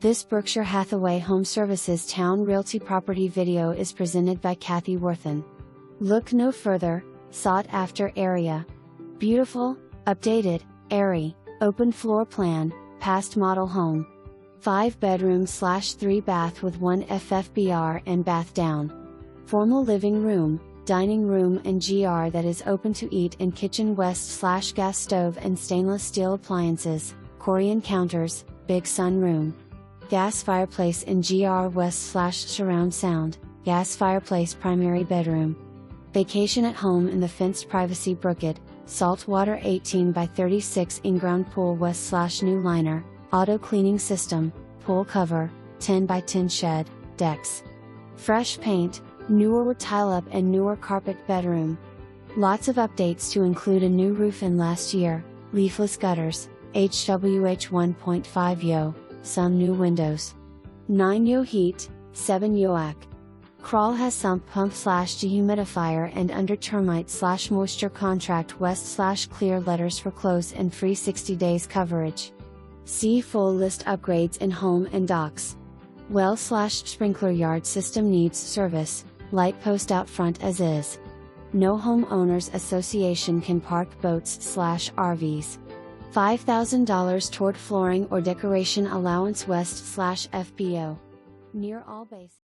This Berkshire Hathaway HomeServices Towne Realty property video is presented by Kathy Worthen. Look no further, sought after area. Beautiful, updated, airy, open floor plan, past model home. 5 bedroom/3 bath with 1 Ffbr and bath down. Formal living room, dining room and GR that is open to eat and kitchen west/gas stove and stainless steel appliances, Corian counters, big sunroom. Gas fireplace in GR west/surround sound, gas fireplace primary bedroom. Vacation at home in the fenced privacy Bkyd, saltwater 18 by 36 inground pool west/new liner, auto cleaning system, pool cover, 10 by 10 shed, decks. Fresh paint, newer wood tile up and newer carpet bedroom. Lots of updates to include a new roof in last year, leafless gutters, HWH 1.5 yo, some new windows. 9 yo heat, 7 yo AC. Crawl has sump pump/dehumidifier and under termite/moisture contract west/clear letters for close and free 60 days coverage. See full list upgrades in home and docks. Well/sprinkler yard system needs service, light post out front as is. No homeowners association can park boats/RVs. $5,000 toward flooring or decoration allowance west/FBO. Near all base.